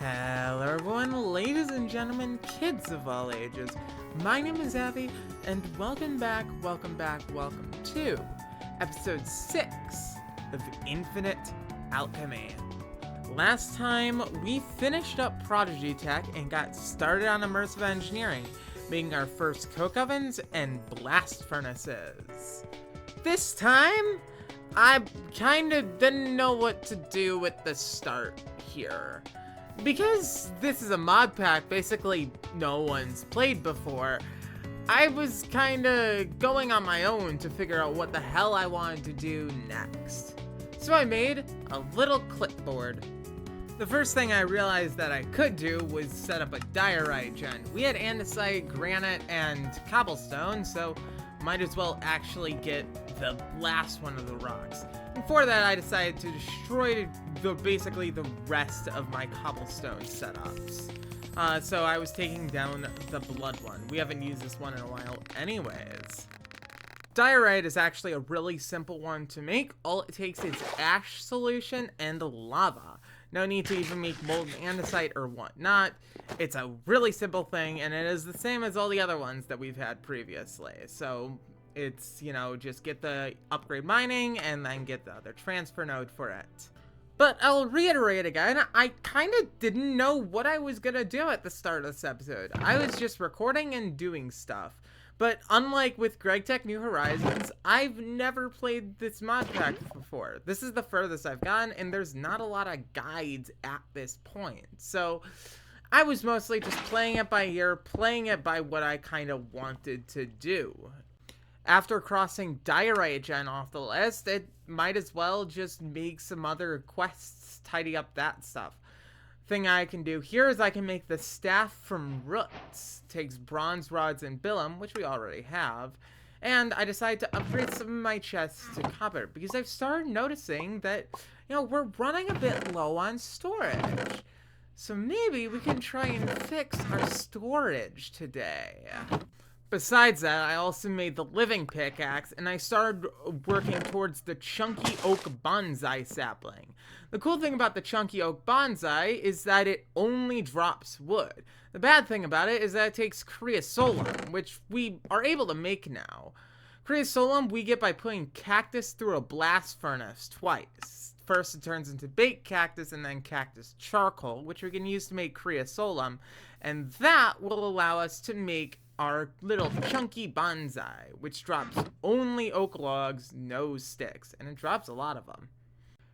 Hello everyone, ladies and gentlemen, kids of all ages. My name is Abby, and welcome back to episode 6 of Infinite Alchemy. Last time, we finished up Prodigy Tech and got started on immersive engineering, making our first coke ovens and blast furnaces. This time, I kinda didn't know what to do with the start here. Because this is a mod pack basically no one's played before, I was kinda going on my own to figure out what the hell I wanted to do next. So I made a little clipboard. The first thing I realized that I could do was set up a diorite gen. We had andesite, granite, and cobblestone, so might as well actually get the last one of the rocks. And for that, I decided to destroy basically the rest of my cobblestone setups. So I was taking down the blood one. We haven't used this one in a while anyways. Diorite is actually a really simple one to make. All it takes is ash solution and lava. No need to even make molten andesite or whatnot. It's a really simple thing, and it is the same as all the other ones that we've had previously. So it's, you know, just get the upgrade mining and then get the other transfer node for it. But I'll reiterate again, I kind of didn't know what I was gonna do at the start of this episode. I was just recording and doing stuff. But unlike with GregTech New Horizons, I've never played this mod pack before. This is the furthest I've gone, and there's not a lot of guides at this point. So I was mostly just playing it by ear, playing it by what I kind of wanted to do. After crossing Diorite Gen off the list, it might as well just make some other quests, tidy up that stuff. Thing I can do here is I can make the staff from roots. Takes bronze rods and billum, which we already have, and I decided to upgrade some of my chests to copper because I've started noticing that, you know, we're running a bit low on storage. So maybe we can try and fix our storage today. Besides that, I also made the living pickaxe, and I started working towards the chunky oak bonsai sapling. The cool thing about the chunky oak bonsai is that it only drops wood. The bad thing about it is that it takes creosote, which we are able to make now. Creosote we get by putting cactus through a blast furnace twice. First it turns into baked cactus and then cactus charcoal, which we can use to make creosote, and that will allow us to make our little chunky bonsai, which drops only oak logs, no sticks, and it drops a lot of them.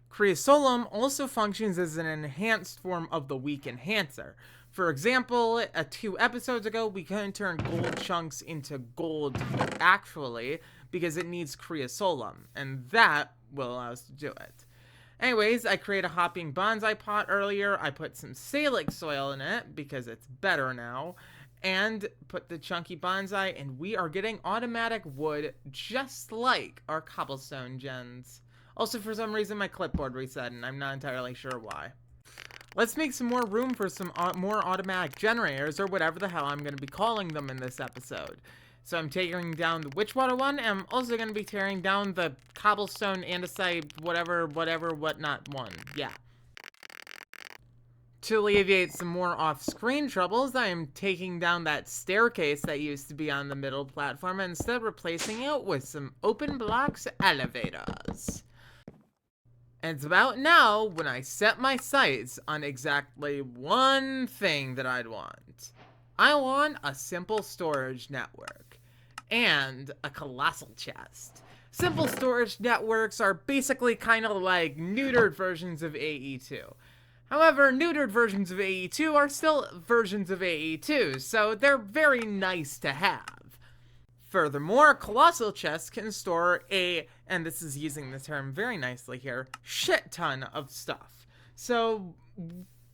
Creosote also functions as an enhanced form of the weak enhancer. For example, 2 episodes ago, we couldn't turn gold chunks into gold actually because it needs creosote, and that will allow us to do it. Anyways, I created a hopping bonsai pot earlier. I put some salix soil in it because it's better now, and put the chunky bonsai, and we are getting automatic wood just like our cobblestone gens. Also, for some reason, my clipboard reset, and I'm not entirely sure why. Let's make some more room for some more automatic generators, or whatever the hell I'm going to be calling them in this episode. So I'm tearing down the Witchwater one, and I'm also going to be tearing down the cobblestone, andesite, whatnot one. Yeah. To alleviate some more off-screen troubles, I am taking down that staircase that used to be on the middle platform and instead replacing it with some open blocks elevators. And it's about now when I set my sights on exactly one thing that I'd want. I want a simple storage network and a colossal chest. Simple storage networks are basically kind of like neutered versions of AE2. However, neutered versions of AE2 are still versions of AE2, so they're very nice to have. Furthermore, colossal chests can store and this is using the term very nicely here, shit ton of stuff. So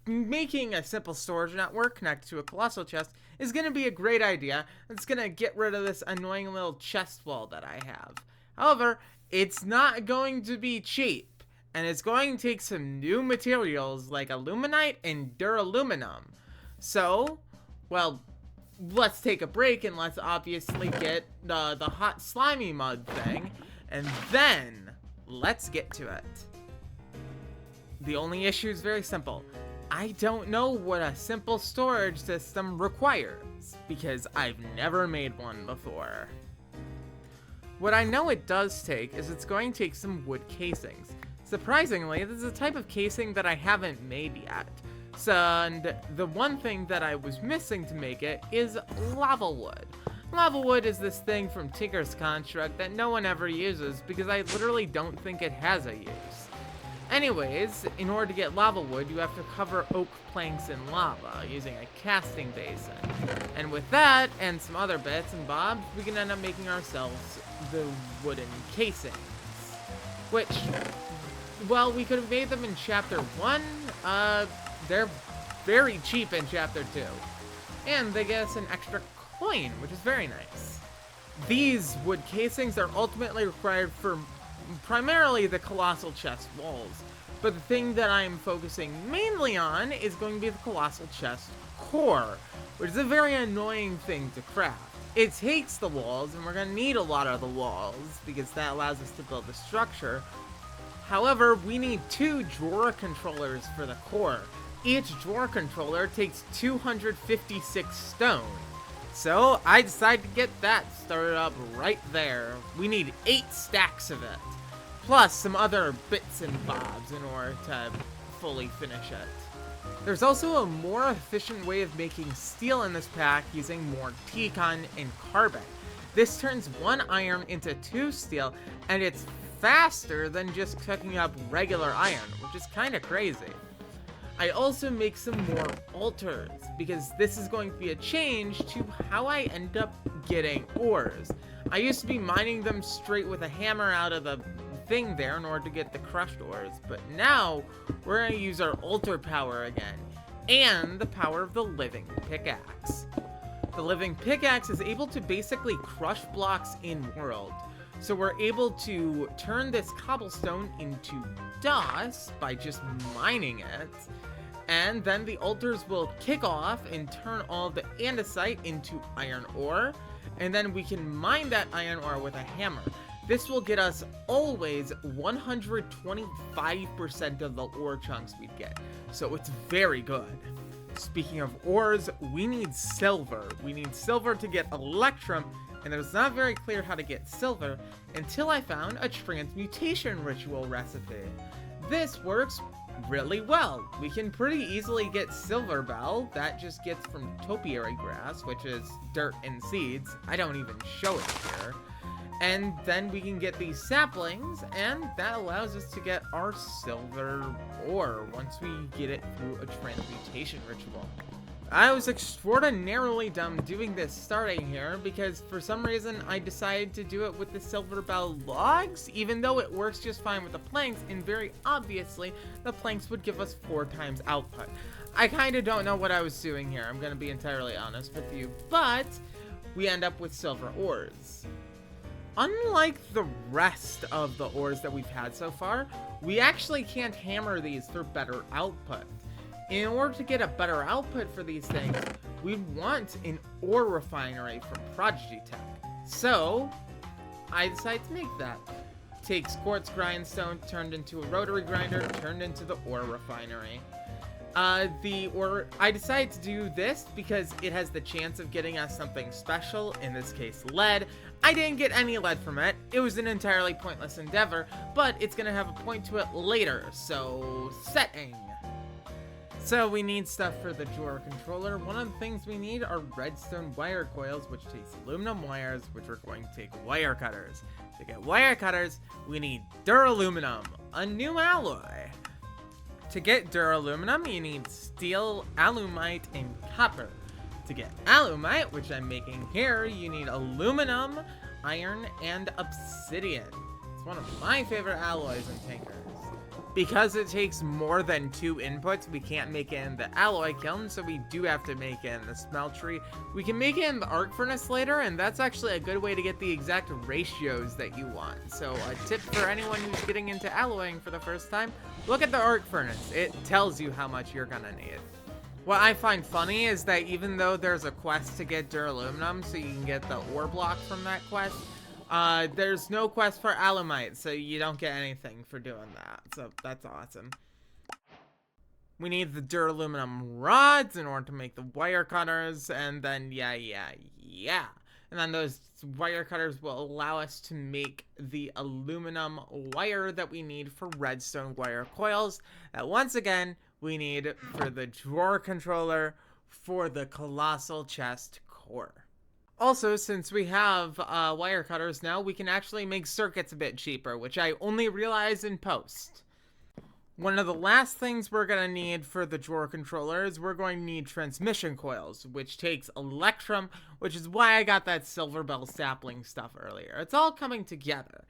making a simple storage network connected to a colossal chest is going to be a great idea. It's going to get rid of this annoying little chest wall that I have. However, it's not going to be cheap. And it's going to take some new materials like aluminite and duraluminum. So, well, let's take a break and let's obviously get the hot slimy mud thing. And then, let's get to it. The only issue is very simple. I don't know what a simple storage system requires, because I've never made one before. What I know it does take is it's going to take some wood casings. Surprisingly, this is a type of casing that I haven't made yet. So, and the one thing that I was missing to make it is lava wood. Lava wood is this thing from Tinker's Construct that no one ever uses because I literally don't think it has a use. Anyways, in order to get lava wood, you have to cover oak planks in lava using a casting basin. And with that, and some other bits and bobs, we can end up making ourselves the wooden casings. Which, well, we could have made them in Chapter 1. They're very cheap in Chapter 2. And they get us an extra coin, which is very nice. These wood casings are ultimately required for primarily the colossal chest walls, but the thing that I'm focusing mainly on is going to be the colossal chest core, which is a very annoying thing to craft. It takes the walls, and we're going to need a lot of the walls, because that allows us to build the structure. However, we need 2 drawer controllers for the core. Each drawer controller takes 256 stone. So, I decided to get that started up right there. We need 8 stacks of it. Plus some other bits and bobs in order to fully finish it. There's also a more efficient way of making steel in this pack using more T-Con and carbon. This turns 1 iron into 2 steel, and it's faster than just cooking up regular iron, which is kind of crazy. I also make some more altars, because this is going to be a change to how I end up getting ores. I used to be mining them straight with a hammer out of the thing there in order to get the crushed ores, but now we're going to use our altar power again, and the power of the living pickaxe. The living pickaxe is able to basically crush blocks in world. So we're able to turn this cobblestone into dust by just mining it. And then the altars will kick off and turn all the andesite into iron ore. And then we can mine that iron ore with a hammer. This will get us always 125% of the ore chunks we'd get. So it's very good. Speaking of ores, we need silver. We need silver to get electrum, and it was not very clear how to get silver until I found a transmutation ritual recipe. This works really well. We can pretty easily get silver bell. That just gets from topiary grass, which is dirt and seeds. I don't even show it here. And then we can get these saplings, and that allows us to get our silver ore once we get it through a transmutation ritual. I was extraordinarily dumb doing this starting here because for some reason I decided to do it with the silver bell logs, even though it works just fine with the planks, and very obviously the planks would give us 4 times output. I kind of don't know what I was doing here, I'm going to be entirely honest with you, but we end up with silver ores. Unlike the rest of the ores that we've had so far, we actually can't hammer these for better output. In order to get a better output for these things, we want an ore refinery from Prodigy Tech. So, I decided to make that. Takes quartz grindstone turned into a rotary grinder, turned into the ore refinery. I decided to do this because it has the chance of getting us something special, in this case lead. I didn't get any lead from it. It was an entirely pointless endeavor, but it's going to have a point to it later, so setting. So we need stuff for the drawer controller. One of the things we need are redstone wire coils, which takes aluminum wires, which we're going to take wire cutters. To get wire cutters, we need duraluminum, a new alloy. To get duraluminum, you need steel, alumite, and copper. To get alumite, which I'm making here, you need aluminum, iron, and obsidian. It's one of my favorite alloys in Tinkers. Because it takes more than 2 inputs, we can't make it in the alloy kiln, so we do have to make it in the smeltery. We can make it in the arc furnace later, and that's actually a good way to get the exact ratios that you want. So a tip for anyone who's getting into alloying for the first time, look at the arc furnace. It tells you how much you're gonna need. What I find funny is that even though there's a quest to get duraluminum, so you can get the ore block from that quest, there's no quest for alumite, so you don't get anything for doing that. So that's awesome. We need the duraluminum rods in order to make the wire cutters, and then yeah. And then those wire cutters will allow us to make the aluminum wire that we need for redstone wire coils that once again we need for the drawer controller for the colossal chest core. Also, since we have wire cutters now, we can actually make circuits a bit cheaper, which I only realized in post. One of the last things we're going to need for the drawer controller is we're going to need transmission coils, which takes electrum, which is why I got that silver bell sapling stuff earlier. It's all coming together.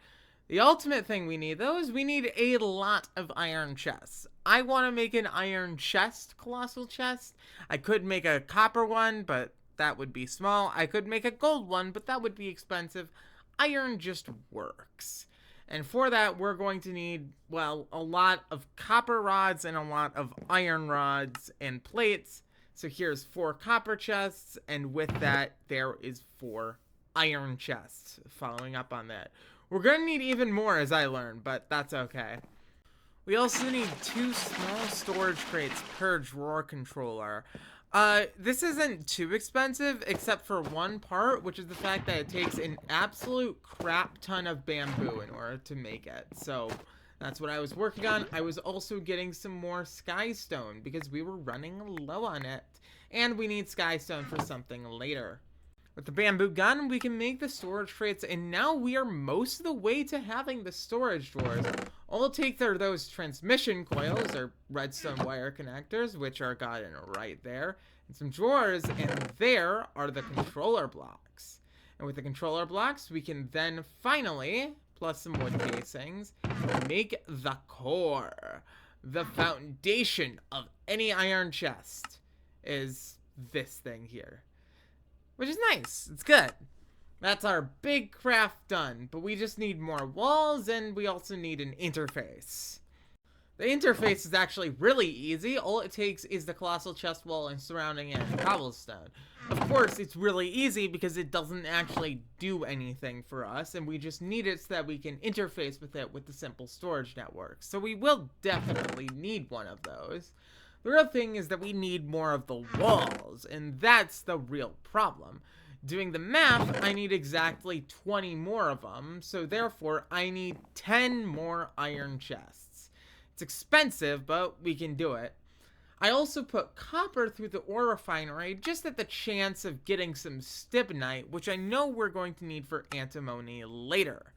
The ultimate thing we need, though, is we need a lot of iron chests. I want to make an iron chest, colossal chest. I could make a copper one, but that would be small. I could make a gold one, but that would be expensive. Iron just works. And for that, we're going to need, well, a lot of copper rods and a lot of iron rods and plates. So here's 4 copper chests, and with that, there is 4 iron chests following up on that. We're going to need even more, as I learned, but that's okay. We also need 2 small storage crates per drawer controller. This isn't too expensive, except for one part, which is the fact that it takes an absolute crap ton of bamboo in order to make it. So that's what I was working on. I was also getting some more skystone because we were running low on it, and we need skystone for something later. With the bamboo gun, we can make the storage crates, and now we are most of the way to having the storage drawers. All it takes are those transmission coils, or redstone wire connectors, which are gotten right there, and some drawers, and there are the controller blocks. And with the controller blocks, we can then finally, plus some wood casings, make the core. The foundation of any iron chest is this thing here. Which is nice. It's good. That's our big craft done. But we just need more walls, and we also need an interface. The interface is actually really easy. All it takes is the colossal chest wall and surrounding it in cobblestone. Of course, it's really easy because it doesn't actually do anything for us, and we just need it so that we can interface with it with the simple storage network. So we will definitely need one of those. The real thing is that we need more of the walls, and that's the real problem. Doing the math, I need exactly 20 more of them, so therefore I need 10 more iron chests. It's expensive, but we can do it. I also put copper through the ore refinery just at the chance of getting some stibnite, which I know we're going to need for antimony later.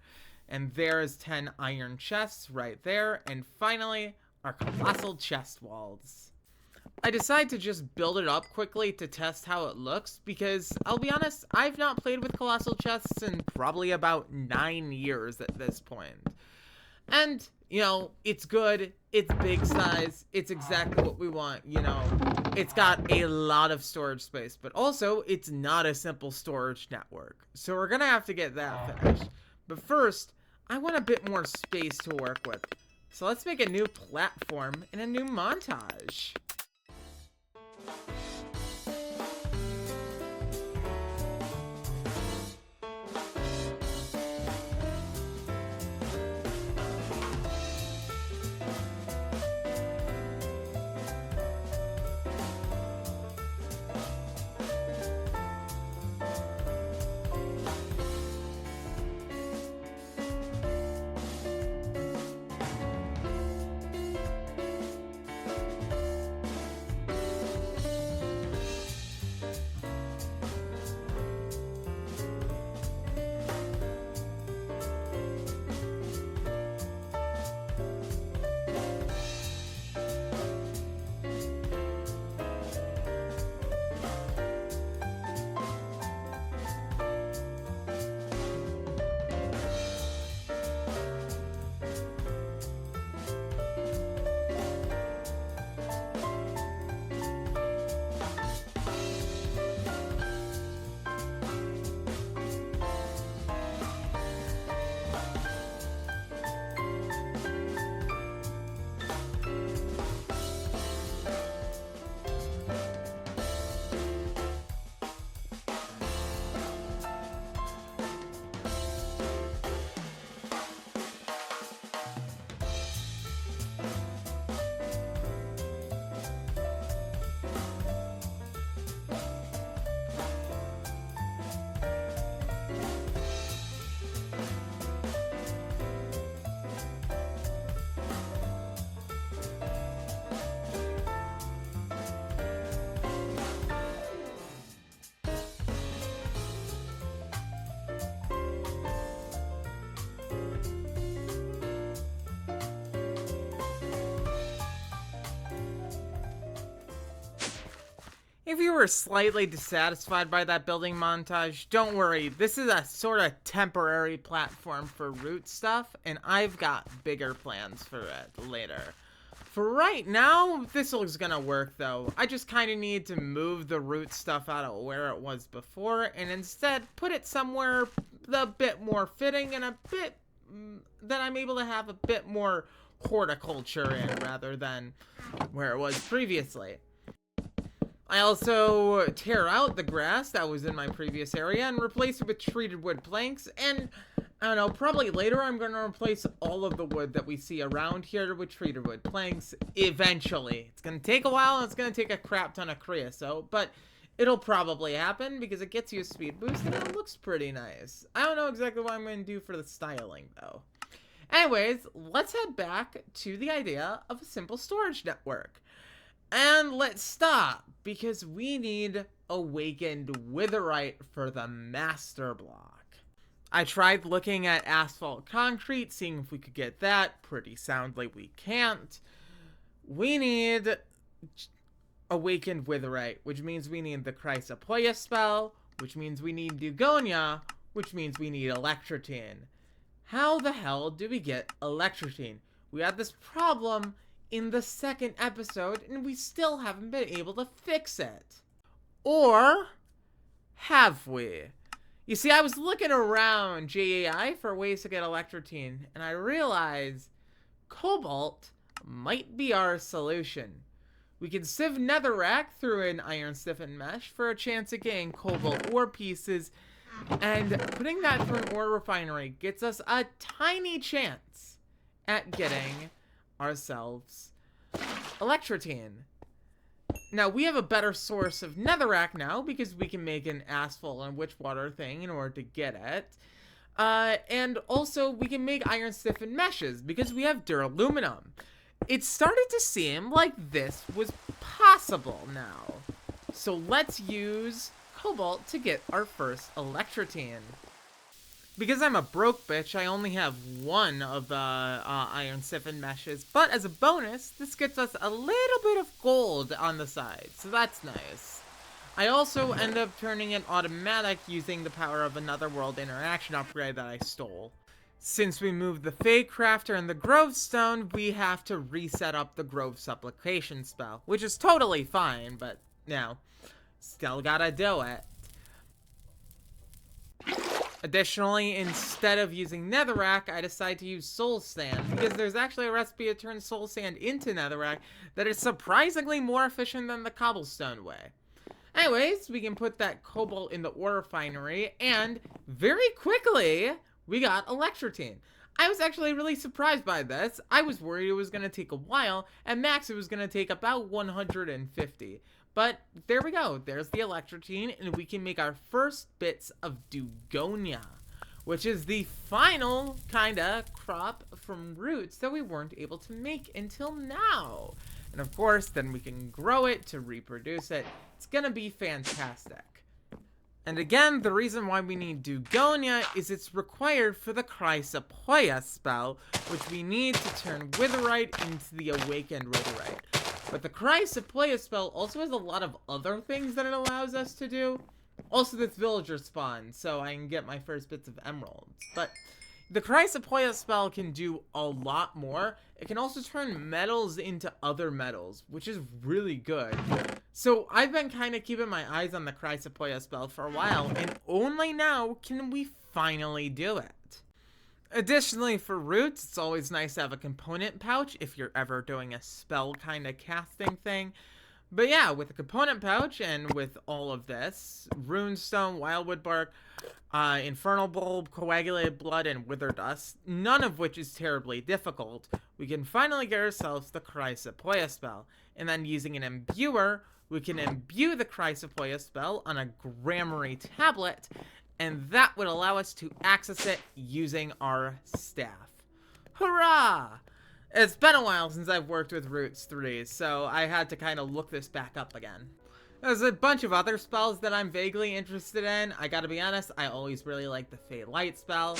And there's 10 iron chests right there, and finally, our colossal chest walls. I decided to just build it up quickly to test how it looks because, I'll be honest, I've not played with colossal chests in probably about 9 years at this point. And, you know, it's good, it's big size, it's exactly what we want, you know. It's got a lot of storage space, but also, it's not a simple storage network. So we're gonna have to get that finished. But first, I want a bit more space to work with. So let's make a new platform and a new montage. If you were slightly dissatisfied by that building montage, don't worry, this is a sort of temporary platform for root stuff, and I've got bigger plans for it later. For right now, this looks gonna work though. I just kinda need to move the root stuff out of where it was before, and instead put it somewhere a bit more fitting and a bit that I'm able to have a bit more horticulture in rather than where it was previously. I also tear out the grass that was in my previous area and replace it with treated wood planks, and I don't know, probably later I'm going to replace all of the wood that we see around here with treated wood planks eventually. It's going to take a while and it's going to take a crap ton of creosote, but it'll probably happen because it gets you a speed boost and it looks pretty nice. I don't know exactly what I'm going to do for the styling though. Anyways, let's head back to the idea of a simple storage network. And let's stop, because we need awakened witherite for the master block. I tried looking at asphalt concrete, seeing if we could get that. Pretty soundly we can't. We need awakened witherite, which means we need the Chrysopoeia spell, which means we need Dugonia, which means we need Electrotine. How the hell do we get Electrotine? We had this problem in the second episode, and we still haven't been able to fix it. Or have we? You see, I was looking around JAI for ways to get Electrotine, and I realized cobalt might be our solution. We can sieve netherrack through an iron stiffened mesh for a chance at getting cobalt ore pieces, and putting that through an ore refinery gets us a tiny chance at getting ourselves Electrotine. Now, we have a better source of netherrack now because we can make an asphalt and witch water thing in order to get it. And also, we can make iron stiffened meshes because we have duraluminum. It started to seem like this was possible now. So let's use cobalt to get our first Electrotine. Because I'm a broke bitch, I only have one of the iron stiffened meshes, but as a bonus, this gets us a little bit of gold on the side, so that's nice. I also end up turning it automatic using the power of another world interaction upgrade that I stole. Since we moved the Fake Crafter and the Grove Stone, we have to reset up the Grove Supplication spell, which is totally fine, but, you know, still gotta do it. Additionally, instead of using netherrack, I decide to use soul sand, because there's actually a recipe to turn soul sand into netherrack that is surprisingly more efficient than the cobblestone way. Anyways, we can put that cobalt in the ore refinery, and very quickly, we got Electrotine. I was actually really surprised by this. I was worried it was going to take a while, and max it was going to take about 150. But there we go, there's the Electrotine, and we can make our first bits of Dugonia, which is the final kinda crop from roots that we weren't able to make until now. And of course, then we can grow it to reproduce it. It's gonna be fantastic. And again, the reason why we need Dugonia is it's required for the Chrysopoeia spell, which we need to turn witherite into the awakened witherite. But the Chrysopoeia spell also has a lot of other things that it allows us to do. Also this villager spawn, so I can get my first bits of emeralds. But the Chrysopoeia spell can do a lot more. It can also turn metals into other metals, which is really good. So I've been kind of keeping my eyes on the Chrysopoeia spell for a while, and only now can we finally do it. Additionally, for roots, it's always nice to have a component pouch if you're ever doing a spell kind of casting thing. But yeah, with the component pouch and with all of this, runestone, wildwood bark, infernal bulb, coagulated blood, and wither dust, none of which is terribly difficult, we can finally get ourselves the Chrysopoeia spell. And then using an imbuer, we can imbue the Chrysopoeia spell on a grammary tablet, and that would allow us to access it using our staff. Hurrah! It's been a while since I've worked with Roots 3, so I had to kind of look this back up again. There's a bunch of other spells that I'm vaguely interested in. I gotta be honest, I always really like the Fey Light spell,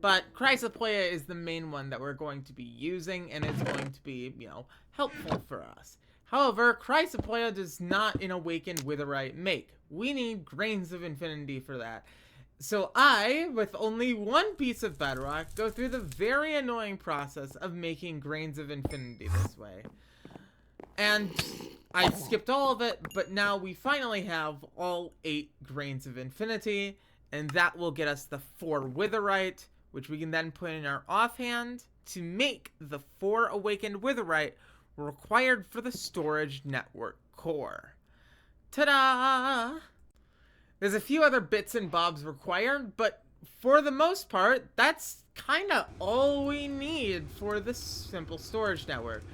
but Chrysopoeia is the main one that we're going to be using, and it's going to be, you know, helpful for us. However, Chrysopoia does not an awakened witherite make. We need grains of infinity for that. So I, with only one piece of bedrock, go through the very annoying process of making grains of infinity this way. And I skipped all of it, but now we finally have all 8 grains of infinity, and that will get us the 4 witherite, which we can then put in our offhand to make the 4 awakened witherite required for the storage network core. Ta-da! There's a few other bits and bobs required, but for the most part, that's kind of all we need for this simple storage network.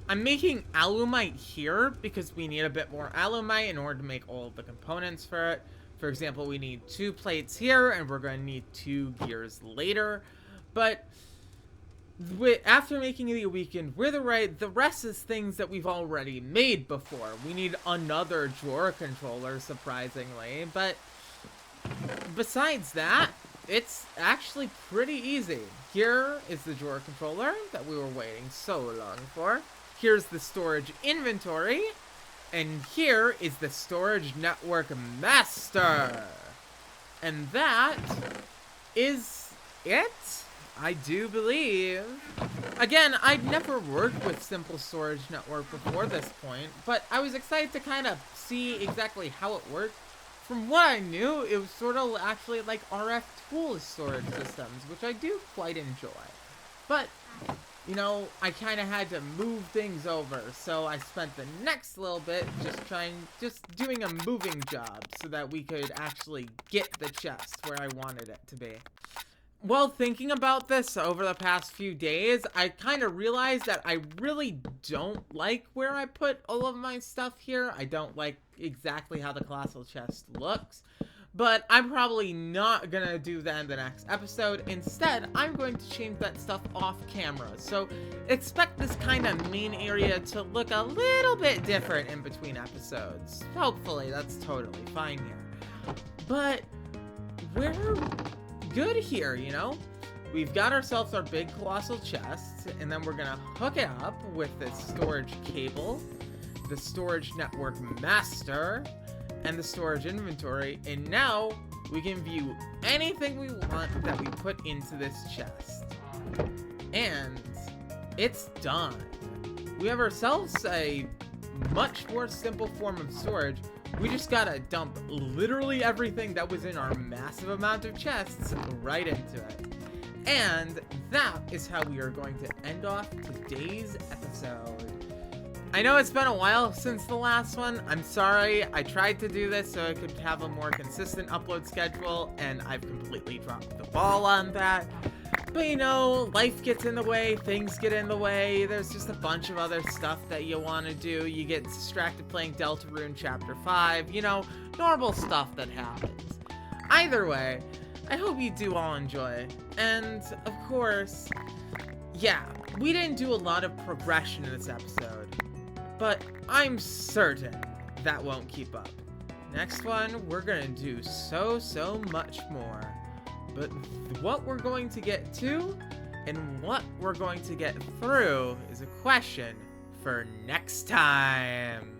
I'm making alumite here because we need a bit more alumite in order to make all of the components for it. For example, we need 2 plates here, and we're going to need 2 gears later. But after making the awakened witherite, the rest is things that we've already made before. We need another drawer controller, surprisingly, but besides that, it's actually pretty easy. Here is the drawer controller that we were waiting so long for. Here's the storage inventory, and here is the storage network master. And that is it, I do believe. Again, I'd never worked with Simple Storage Network before this point, but I was excited to kind of see exactly how it worked. From what I knew, it was sort of actually like RF Tools storage systems, which I do quite enjoy. But, you know, I kind of had to move things over, so I spent the next little bit just doing a moving job so that we could actually get the chest where I wanted it to be. Well, thinking about this over the past few days, I kind of realized that I really don't like where I put all of my stuff here. I don't like exactly how the colossal chest looks, but I'm probably not gonna do that in the next episode. Instead, I'm going to change that stuff off camera, so expect this kind of main area to look a little bit different in between episodes. Hopefully, that's totally fine here. But we're good here, you know? We've got ourselves our big colossal chest, and then we're gonna hook it up with this storage cable, the storage network master, and the storage inventory, and now we can view anything we want that we put into this chest. And it's done. We have ourselves a much more simple form of storage. We just gotta dump literally everything that was in our massive amount of chests right into it. And that is how we are going to end off today's episode. I know it's been a while since the last one. I'm sorry. I tried to do this so I could have a more consistent upload schedule, and I've completely dropped the ball on that. But you know, life gets in the way, things get in the way, there's just a bunch of other stuff that you want to do. You get distracted playing Deltarune Chapter 5, you know, normal stuff that happens. Either way, I hope you do all enjoy. And, of course, yeah, we didn't do a lot of progression in this episode, but I'm certain that won't keep up. Next one, we're gonna do so much more. But what we're going to get to and what we're going to get through is a question for next time.